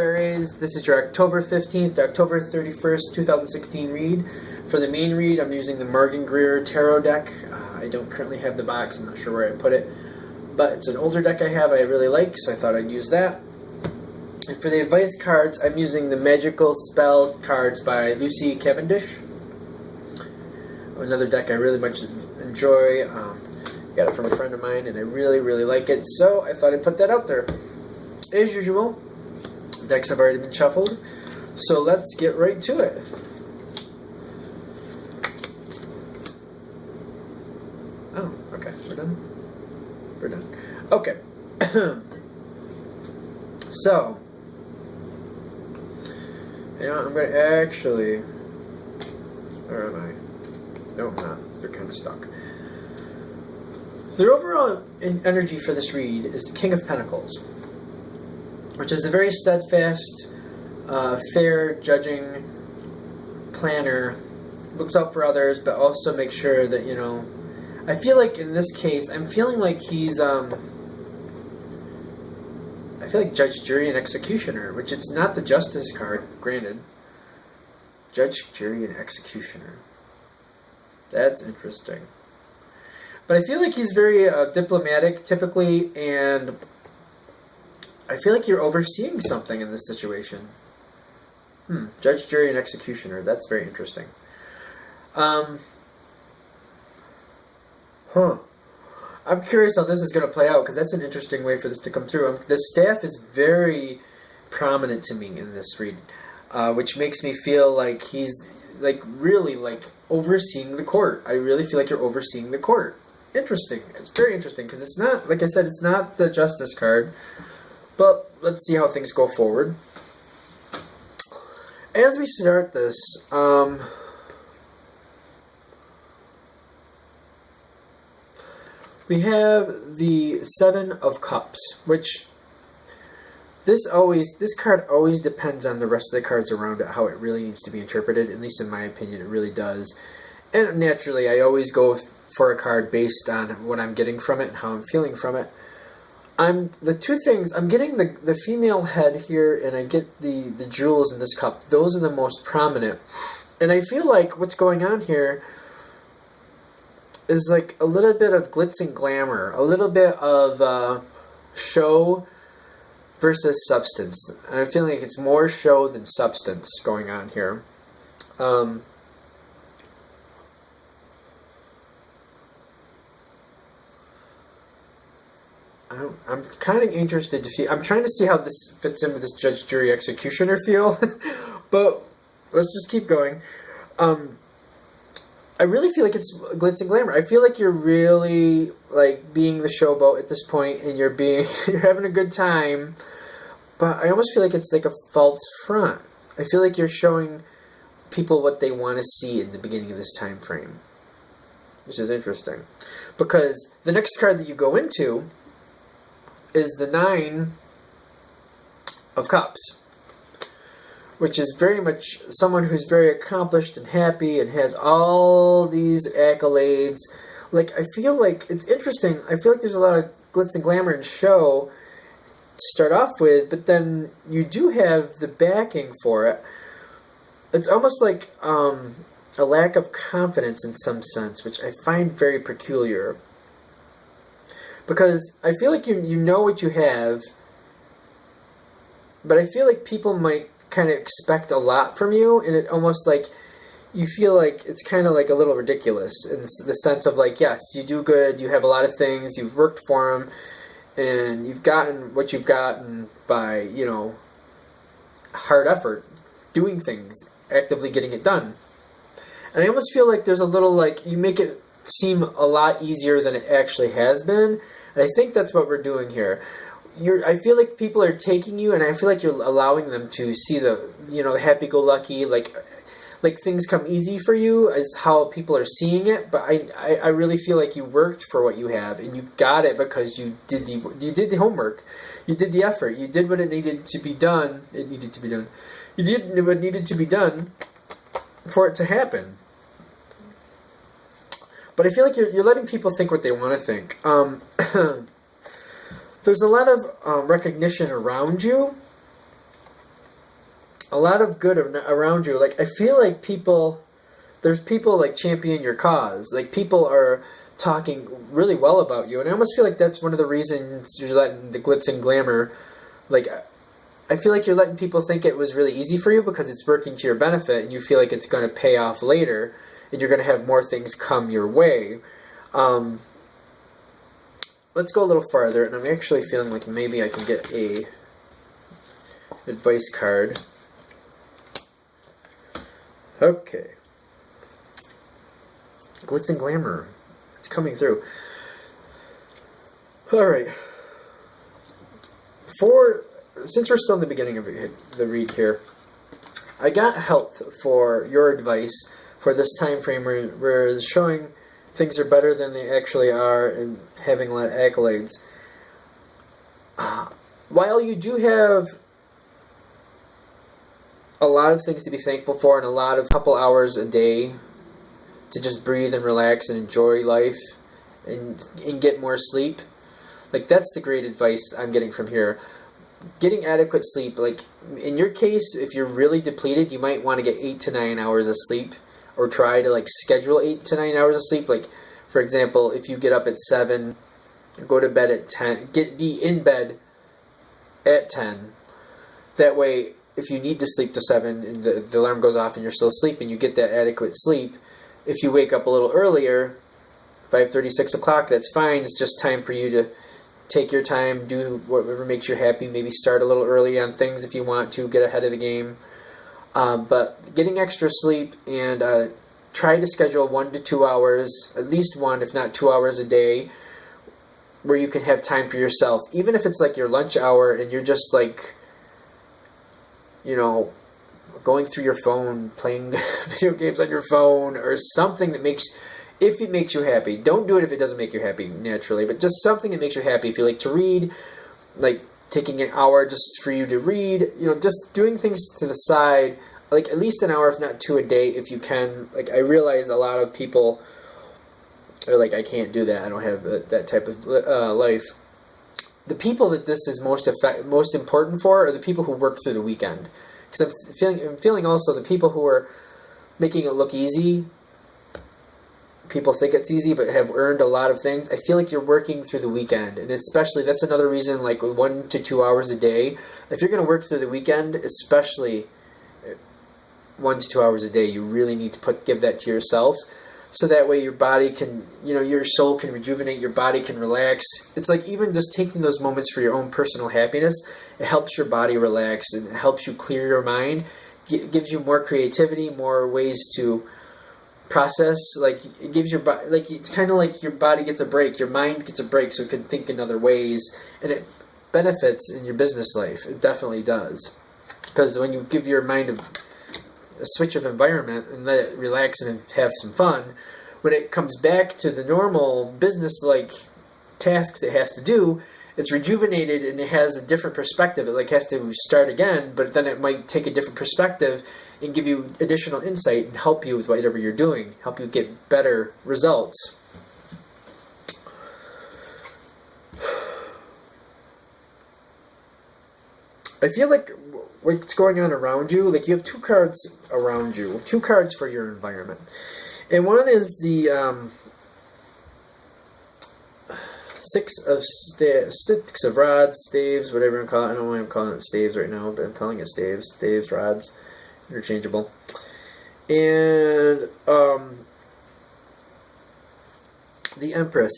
Aries, this is your October 15th, October 31st, 2016 read. For the main read, I'm using the Morgan Greer Tarot deck. I don't currently have the box, I'm not sure where I put it. But it's an older deck I have I really like, so I thought I'd use that. And for the advice cards, I'm using the Magical Spell cards by Lucy Cavendish. Another deck I really much enjoy. Got it from a friend of mine, and I really like it, so I thought I'd put that out there. As usual, decks have already been shuffled, so let's get right to it. Oh, okay, we're done? We're done. Okay. So, you know, I'm going to actually... Where am I? No, I'm not. They're kind of stuck. The overall energy for this read is the King of Pentacles, which is a very steadfast, fair, judging planner. Looks out for others, but also makes sure that, you know... I feel like in this case, I'm feeling like he's, I feel like Judge, Jury, and Executioner, which it's not the Justice card, granted. Judge, Jury, and Executioner. That's interesting. But I feel like he's very diplomatic, typically, and I feel like you're overseeing something in this situation. Judge, Jury, and Executioner. That's very interesting. I'm curious how this is going to play out, because that's an interesting way for this to come through. The staff is very prominent to me in this read, which makes me feel like he's really overseeing the court. I really feel like you're overseeing the court. Interesting. It's very interesting, because it's not, like I said, it's not the Justice card. But let's see how things go forward. As we start this, we have the Seven of Cups, which this card always depends on the rest of the cards around it, how it really needs to be interpreted. At least in my opinion, it really does. And naturally, I always go for a card based on what I'm getting from it and how I'm feeling from it. I'm getting the female head here, and I get the jewels in this cup. Those are the most prominent. And I feel like what's going on here is like a little bit of glitz and glamour, a little bit of show versus substance. And I feel like it's more show than substance going on here. I'm kind of interested to see. I'm trying to see how this fits in with this Judge, Jury, Executioner feel. But let's just keep going. I really feel like it's glitz and glamour. I feel like you're really being the showboat at this point, and you're having a good time. But I almost feel like it's like a false front. I feel like you're showing people what they want to see in the beginning of this time frame, which is interesting, because the next card that you go into is the Nine of Cups, which is very much someone who's very accomplished and happy and has all these accolades. I feel like it's interesting. I feel like there's a lot of glitz and glamour and show to start off with, but then you do have the backing for it. It's almost like a lack of confidence in some sense, which I find very peculiar. Because I feel like you know what you have, but I feel like people might kind of expect a lot from you, and it almost you feel like it's kind of a little ridiculous in the sense of yes, you do good, you have a lot of things, you've worked for them, and you've gotten what you've gotten by, you know, hard effort, doing things, actively getting it done. And I almost feel like there's a little you make it seem a lot easier than it actually has been, and I think that's what we're doing here. I feel like people are taking you, and I feel like you're allowing them to see the, you know, the happy-go-lucky, like things come easy for you is how people are seeing it. But I really feel like you worked for what you have, and you got it because you did the homework, you did the effort, you did what it needed to be done. You did what needed to be done for it to happen. But I feel like you're letting people think what they want to think. There's a lot of recognition around you, a lot of good around you. Like, I feel like there's people like champion your cause. Like, people are talking really well about you, and I almost feel like that's one of the reasons you're letting the glitz and glamour, like, I feel like you're letting people think it was really easy for you because it's working to your benefit, and you feel like it's going to pay off later, and you're going to have more things come your way. Let's go a little farther, and I'm actually feeling like maybe I can get a advice card. Okay. Glitz and glamour. It's coming through. Alright. Since we're still in the beginning of the read here, I got health for your advice for this time frame where we're showing things are better than they actually are and having a lot of accolades. While you do have a lot of things to be thankful for and a couple hours a day to just breathe and relax and enjoy life and get more sleep, like, that's the great advice I'm getting from here. Getting adequate sleep, like, in your case, if you're really depleted, you might want to get 8 to 9 hours of sleep, or try to, like, schedule 8 to 9 hours of sleep. Like, for example, if you get up at 7, go to bed at 10, be in bed at 10. That way, if you need to sleep to 7 and the alarm goes off and you're still sleeping, you get that adequate sleep. If you wake up a little earlier, 5:30, 6 o'clock, that's fine. It's just time for you to take your time, do whatever makes you happy. Maybe start a little early on things if you want to, get ahead of the game. But getting extra sleep, and try to schedule 1 to 2 hours, at least 1, if not 2 hours a day, where you can have time for yourself. Even if it's like your lunch hour and you're just like, you know, going through your phone, playing video games on your phone, or something that if it makes you happy. Don't do it if it doesn't make you happy naturally, but just something that makes you happy. If you like to read, like taking an hour just for you to read, you know, just doing things to the side, like at least an hour, if not 2 a day, if you can. Like, I realize a lot of people are like, I can't do that. I don't have that type of life. The people that this is most important for are the people who work through the weekend. Because I'm feeling also the people who are making it look easy. People think it's easy, but have earned a lot of things. I feel like you're working through the weekend, and especially that's another reason. Like 1 to 2 hours a day. If you're going to work through the weekend, especially 1 to 2 hours a day, you really need to give that to yourself, so that way your body can, you know, your soul can rejuvenate, your body can relax. It's like even just taking those moments for your own personal happiness, it helps your body relax and it helps you clear your mind. It gives you more creativity, more ways to process. Like, it gives your body, like, it's kind of like your body gets a break, your mind gets a break, so it can think in other ways, and it benefits in your business life. It definitely does, because when you give your mind a switch of environment and let it relax and have some fun, when it comes back to the normal business-like tasks it has to do, it's rejuvenated and it has a different perspective. It like has to start again, but then it might take a different perspective and give you additional insight and help you with whatever you're doing, help you get better results. I feel like what's going on around you, like you have 2 cards around you, 2 cards for your environment. And one is the six of rods, staves, whatever I'm calling it. I don't know why I'm calling it staves right now, but I'm calling it staves. Staves, rods, interchangeable. And the Empress.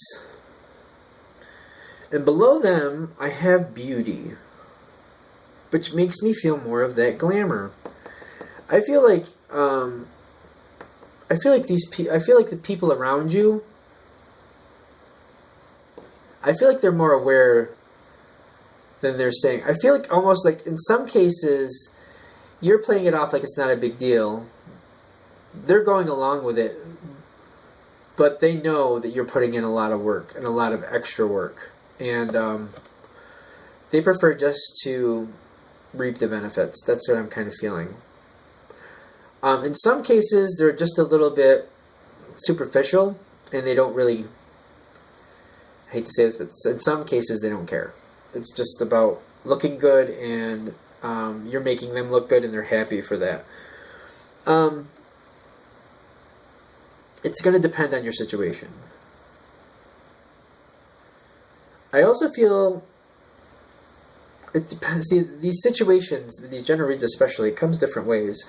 And below them, I have beauty, which makes me feel more of that glamour. I feel like the people around you, I feel like they're more aware than they're saying. I feel like almost like in some cases you're playing it off like it's not a big deal. They're going along with it, but they know that you're putting in a lot of work and a lot of extra work, and they prefer just to reap the benefits. That's what I'm kind of feeling. In some cases, they're just a little bit superficial, and they don't really, I hate to say this, but in some cases, they don't care. It's just about looking good and You're making them look good, and they're happy for that. It's going to depend on your situation. I also feel it depends. See, these situations, these general reads especially, it comes different ways.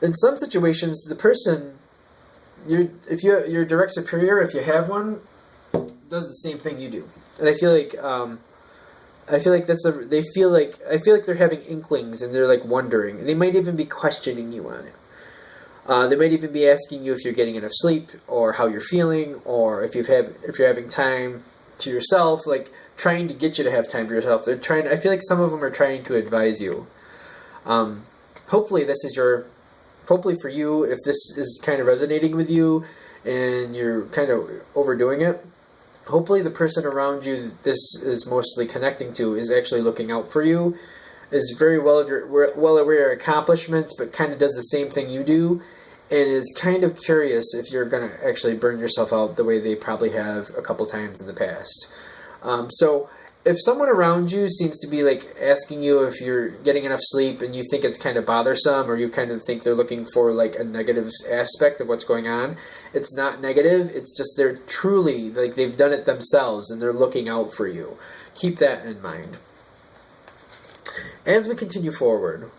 In some situations, the person, your direct superior, if you have one, does the same thing you do, and I feel like I feel like they're having inklings, and they're like wondering, and they might even be questioning you on it. They might even be asking you if you're getting enough sleep, or how you're feeling, or if you're having time to yourself, like trying to get you to have time for yourself. They're trying. I feel like some of them are trying to advise you. Hopefully for you, if this is kind of resonating with you, and you're kind of overdoing it, hopefully the person around you this is mostly connecting to is actually looking out for you, is very well aware of your accomplishments, but kind of does the same thing you do, and is kind of curious if you're going to actually burn yourself out the way they probably have a couple times in the past. So if someone around you seems to be like asking you if you're getting enough sleep, and you think it's kind of bothersome, or you kind of think they're looking for like a negative aspect of what's going on, it's not negative. It's just they're truly like they've done it themselves, and they're looking out for you. Keep that in mind. As we continue forward,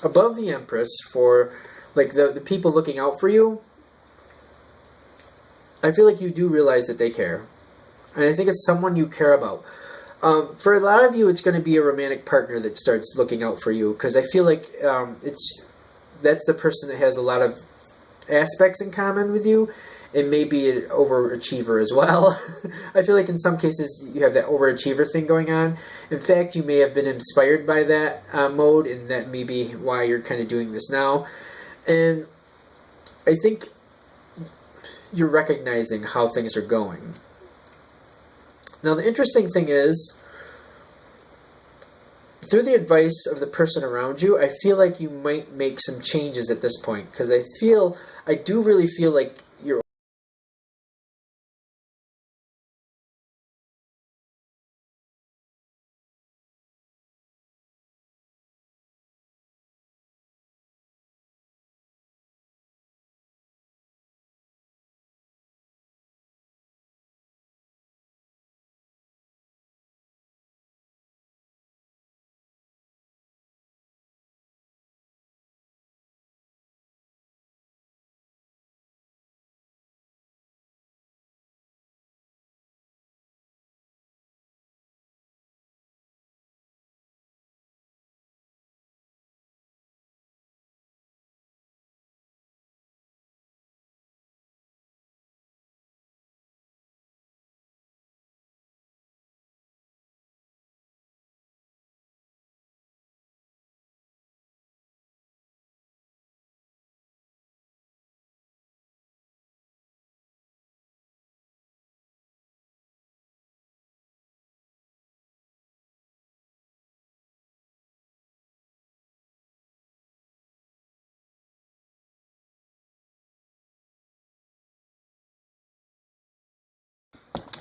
above the Empress, for like the people looking out for you, I feel like you do realize that they care. And I think it's someone you care about. For a lot of you, it's going to be a romantic partner that starts looking out for you, because I feel like that's the person that has a lot of aspects in common with you, and maybe an overachiever as well. I feel like in some cases you have that overachiever thing going on. In fact, you may have been inspired by that mode, and that may be why you're kind of doing this now. And I think you're recognizing how things are going. Now, the interesting thing is, through the advice of the person around you, I feel like you might make some changes at this point, because I do really feel like you're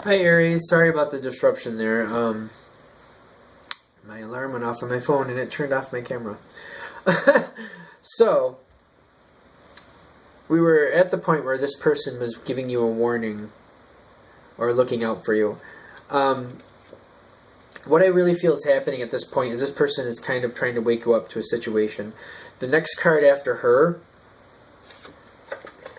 Hi Aries, sorry about the disruption there. My alarm went off on my phone and it turned off my camera. So, we were at the point where this person was giving you a warning, or looking out for you. What I really feel is happening at this point is this person is kind of trying to wake you up to a situation. The next card after her,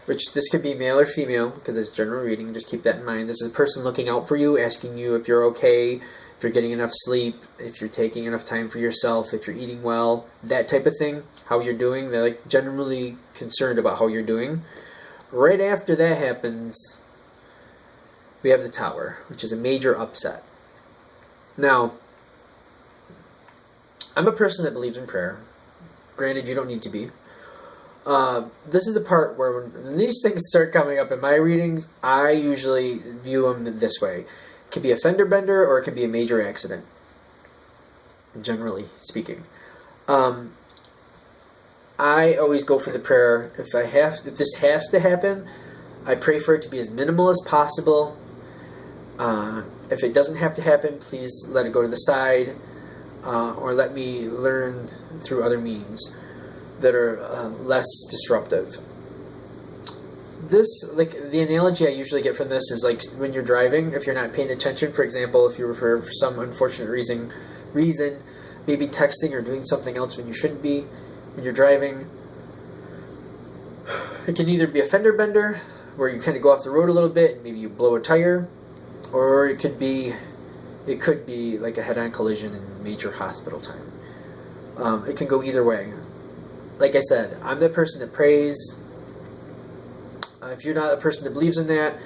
which this could be male or female, because it's general reading, just keep that in mind. This is a person looking out for you, asking you if you're okay, if you're getting enough sleep, if you're taking enough time for yourself, if you're eating well, that type of thing, how you're doing. They're like generally concerned about how you're doing. Right after that happens, we have the Tower, which is a major upset. Now, I'm a person that believes in prayer. Granted, you don't need to be. This is a part where when these things start coming up in my readings, I usually view them this way. It could be a fender bender, or it could be a major accident, generally speaking. I always go for the prayer. If this has to happen, I pray for it to be as minimal as possible. If it doesn't have to happen, please let it go to the side. or let me learn through other means that are less disruptive. This, like, the analogy I usually get from this is like when you're driving, if you're not paying attention, for example, if you're for some unfortunate reason, maybe texting or doing something else when you shouldn't be, when you're driving, it can either be a fender bender, where you kind of go off the road a little bit and maybe you blow a tire, or it could be like a head-on collision and major hospital time. It can go either way. Like I said, I'm the person that prays. If you're not a person that believes in that,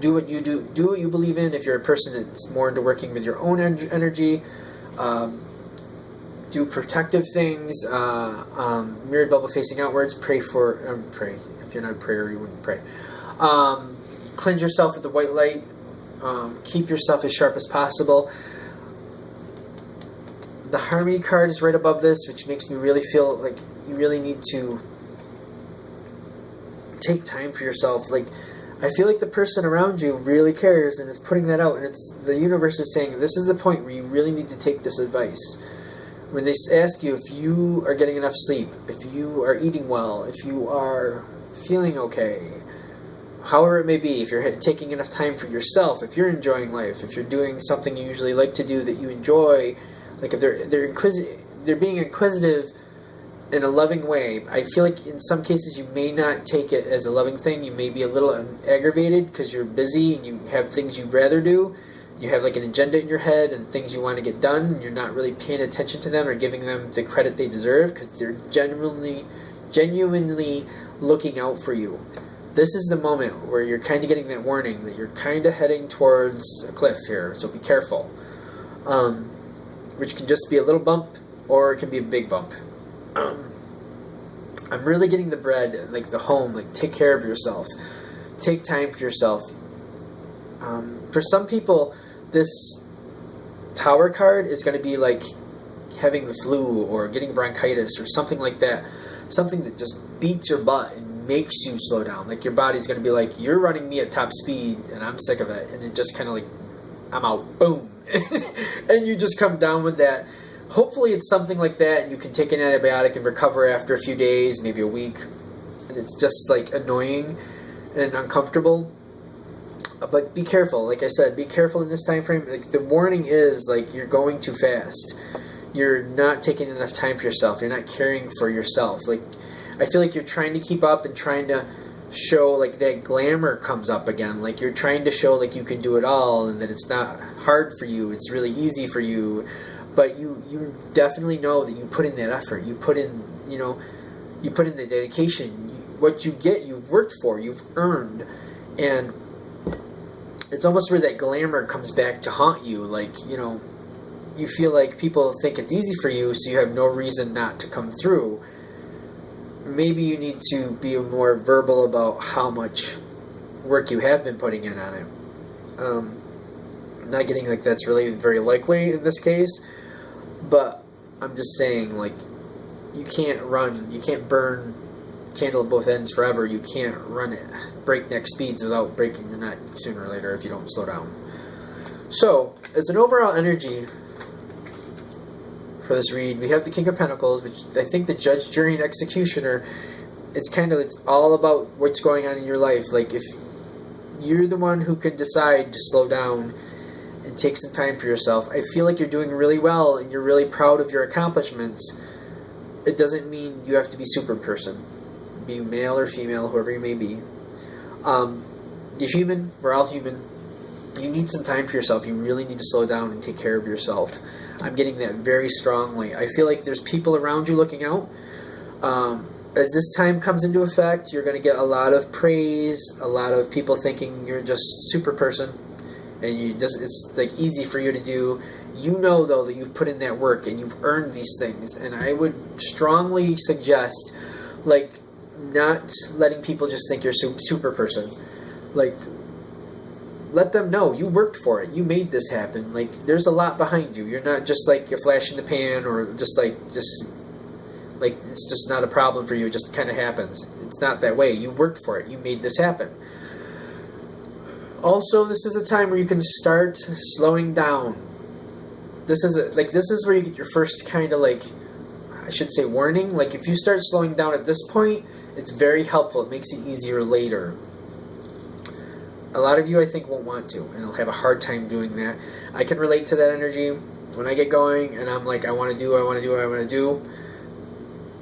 do what you do what you believe in. If you're a person that's more into working with your own energy, do protective things, mirrored bubble facing outwards, pray. If you're not a prayer, you wouldn't pray. Cleanse yourself with the white light. Keep yourself as sharp as possible. The Harmony card is right above this, which makes me really feel like you really need to take time for yourself. Like, I feel like the person around you really cares and is putting that out, and it's the universe is saying this is the point where you really need to take this advice. When they ask you if you are getting enough sleep, if you are eating well, if you are feeling okay, however it may be, if you're taking enough time for yourself, if you're enjoying life, if you're doing something you usually like to do that you enjoy, like if they're being inquisitive in a loving way. I feel like in some cases you may not take it as a loving thing. You may be a little aggravated because you're busy and you have things you'd rather do. You have like an agenda in your head and things you want to get done, and you're not really paying attention to them or giving them the credit they deserve because they're genuinely looking out for you. This is the moment where you're kind of getting that warning that you're kind of heading towards a cliff here, so be careful. Which can just be a little bump, or it can be a big bump. I'm really getting the bread, like the home, like take care of yourself. Take time for yourself. For some people, this Tower card is going to be like having the flu or getting bronchitis or something like that. Something that just beats your butt and makes you slow down. Like your body's going to be like, you're running me at top speed and I'm sick of it. And it just kind of like, I'm out, boom. And you just come down with that. Hopefully it's something like that and you can take an antibiotic and recover after a few days, maybe a week. And it's just like annoying and uncomfortable. But be careful. Like I said, be careful in this time frame. Like the warning is like you're going too fast. You're not taking enough time for yourself. You're not caring for yourself. Like I feel like you're trying to keep up and trying to show like that glamour comes up again. Like you're trying to show like you can do it all and that it's not hard for you. It's really easy for you. But you definitely know that you put in that effort. You put in, you put in the dedication. What you get, you've worked for. You've earned. And it's almost where that glamour comes back to haunt you. Like, you feel like people think it's easy for you, so you have no reason not to come through. Maybe you need to be more verbal about how much work you have been putting in on it. I'm not getting like that's really very likely in this case, but I'm just saying, like, you can't burn candle at both ends forever. You can't run at breakneck speeds without breaking your neck sooner or later if you don't slow down. So, as an overall energy for this read, we have the King of Pentacles, which I think the Judge, Jury, and Executioner, it's all about what's going on in your life. Like, if you're the one who can decide to slow down and take some time for yourself, I feel like you're doing really well and you're really proud of your accomplishments. It doesn't mean you have to be super person. Be male or female, whoever you may be. You're human. We're all human. You need some time for yourself. You really need to slow down and take care of yourself. I'm getting that very strongly. I feel like there's people around you looking out. As this time comes into effect, you're going to get a lot of praise, a lot of people thinking you're just super person, and it's like easy for you to do. You know, though, that you've put in that work and you've earned these things, and I would strongly suggest, like, not letting people just think you're super person. Like, let them know you worked for it. You made this happen. Like, there's a lot behind you. You're not just like a flash in the pan, or just it's just not a problem for you. It just kind of happens. It's not that way. You worked for it. You made this happen. Also, this is a time where you can start slowing down. this is where you get your first kind of like, I should say, warning. Like if you start slowing down at this point, it's very helpful. It makes it easier later. A lot of you, I think, won't want to, and will have a hard time doing that. I can relate to that energy. When I get going and I'm like, I want to do,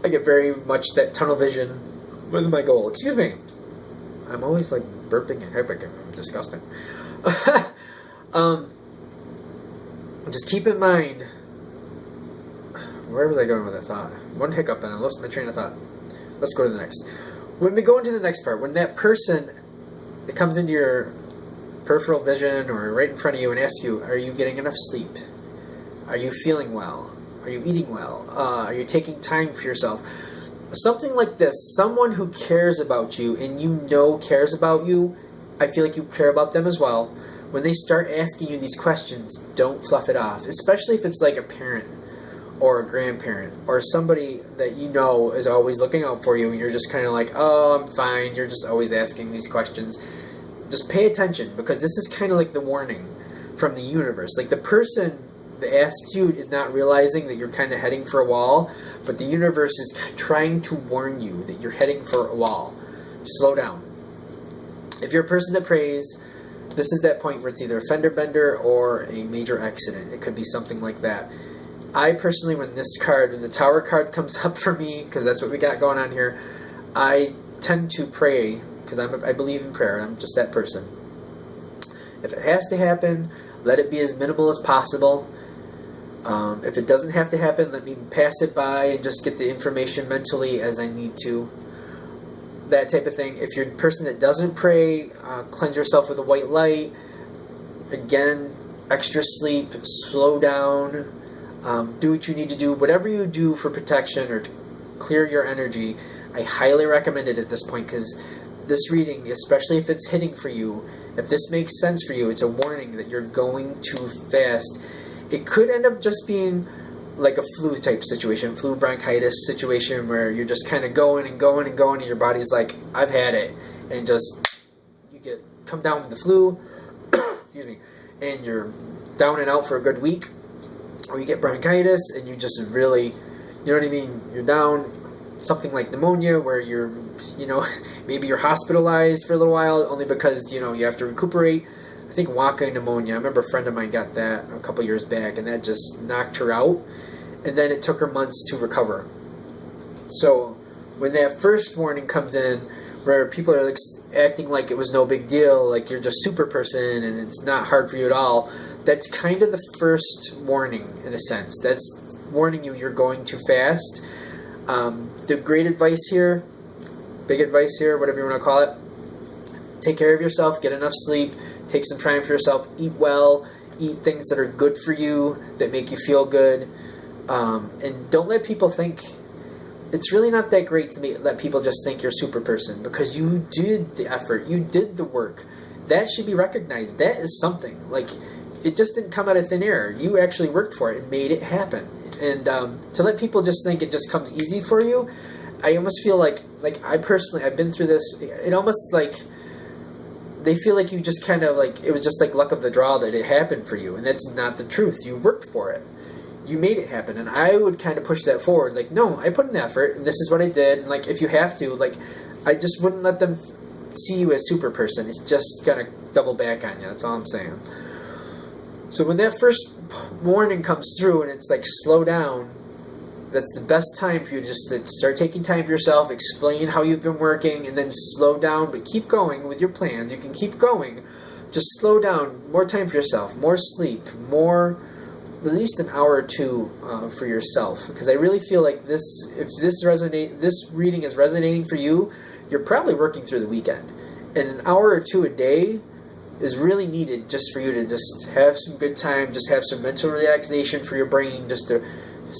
I get very much that tunnel vision with my goal. Excuse me. I'm always like burping and hiccuping. I'm disgusting. Just keep in mind, where was I going with that thought? One hiccup and I lost my train of thought. Let's go to the next. When we go into the next part, when that person that comes into your peripheral vision or right in front of you and asks you, are you getting enough sleep? Are you feeling well? Are you eating well? Are you taking time for yourself? Something like this, someone who cares about you and you know cares about you, I feel like you care about them as well. When they start asking you these questions, don't fluff it off, especially if it's like a parent or a grandparent or somebody that you know is always looking out for you and you're just kind of like, oh, I'm fine. You're just always asking these questions. Just pay attention, because this is kind of like the warning from the universe. Like the person that asks you is not realizing that you're kind of heading for a wall, but the universe is trying to warn you that you're heading for a wall. Slow down. If you're a person that prays, this is that point where it's either a fender bender or a major accident. It could be something like that. I personally, when the Tower card comes up for me, because that's what we got going on here, I tend to pray, because I believe in prayer. I'm just that person. If it has to happen, let it be as minimal as possible. If it doesn't have to happen, let me pass it by and just get the information mentally as I need to. That type of thing. If you're a person that doesn't pray, cleanse yourself with a white light. Again, extra sleep, slow down, do what you need to do. Whatever you do for protection or to clear your energy, I highly recommend it at this point, because this reading, especially if it's hitting for you, if this makes sense for you, it's a warning that you're going too fast. It could end up just being like a flu type situation, flu bronchitis situation, where you're just kind of going and going and going, and your body's like, I've had it, and just you come down with the flu, excuse me, and you're down and out for a good week, or you get bronchitis and you just really, you know what I mean, you're down, something like pneumonia, where you're, maybe you're hospitalized for a little while only because, you have to recuperate. I think walking pneumonia, I remember a friend of mine got that a couple years back, and that just knocked her out, and then it took her months to recover. So when that first warning comes in, where people are acting like it was no big deal, like you're just super person and it's not hard for you at all, that's kind of the first warning, in a sense. That's warning you you're going too fast. The great advice here, big advice here, whatever you want to call it, take care of yourself, get enough sleep, take some time for yourself, eat well, eat things that are good for you, that make you feel good, and don't let people think, it's really not that great to let people just think you're a super person, because you did the effort, you did the work. That should be recognized. That is something. Like, it just didn't come out of thin air. You actually worked for it and made it happen. And to let people just think it just comes easy for you, I almost feel like I personally, I've been through this, it almost like they feel like you just kind of like, it was just like luck of the draw that it happened for you. And that's not the truth. You worked for it. You made it happen. And I would kind of push that forward. Like, no, I put in effort and this is what I did. And like, if you have to, like, I just wouldn't let them see you as super person. It's just going to double back on you. That's all I'm saying. So when that first warning comes through and it's like, slow down, that's the best time for you just to start taking time for yourself, explain how you've been working, and then slow down, but keep going with your plans. You can keep going. Just slow down, more time for yourself, more sleep, more, at least an hour or two for yourself. Because I really feel like this, if this reading is resonating for you, you're probably working through the weekend. And an hour or two a day is really needed just for you to just have some good time, just have some mental relaxation for your brain, just to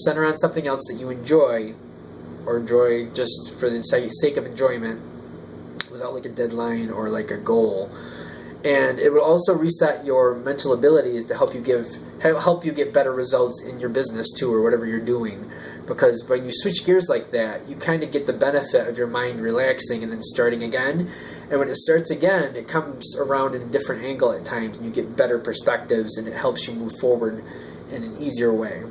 center on something else that you enjoy, or enjoy just for the sake of enjoyment, without like a deadline or like a goal. And it will also reset your mental abilities to help you get better results in your business too, or whatever you're doing. Because when you switch gears like that, you kind of get the benefit of your mind relaxing and then starting again. And when it starts again, it comes around in a different angle at times, and you get better perspectives, and it helps you move forward in an easier way.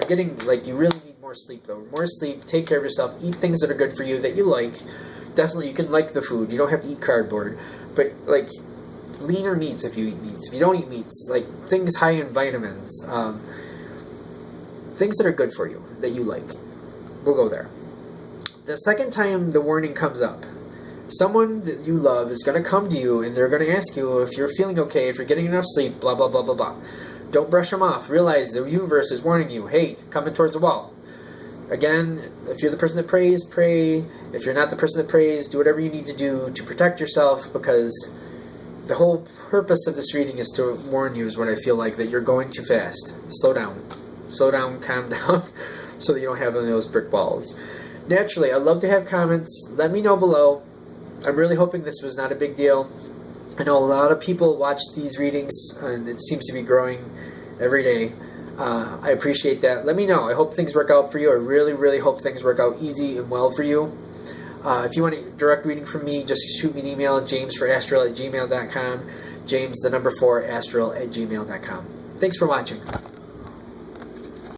You really need more sleep, though. More sleep, take care of yourself, eat things that are good for you, that you like. Definitely, you can like the food. You don't have to eat cardboard. But, like, leaner meats if you eat meats. If you don't eat meats, like, things high in vitamins. Things that are good for you, that you like. We'll go there. The second time the warning comes up, someone that you love is going to come to you and they're going to ask you if you're feeling okay, if you're getting enough sleep, blah, blah, blah, blah, blah. Don't brush them off. Realize the universe is warning you, hey, coming towards the wall. Again, if you're the person that prays, pray. If you're not the person that prays, do whatever you need to do to protect yourself, because the whole purpose of this reading is to warn you, is what I feel like, that you're going too fast. Slow down. Slow down, calm down, so that you don't have any of those brick walls. Naturally, I'd love to have comments. Let me know below. I'm really hoping this was not a big deal. I know a lot of people watch these readings, and it seems to be growing every day. I appreciate that. Let me know. I hope things work out for you. I really, really hope things work out easy and well for you. If you want a direct reading from me, just shoot me an email, james4astral@gmail.com. James, the number 4, astral@gmail.com. Thanks for watching.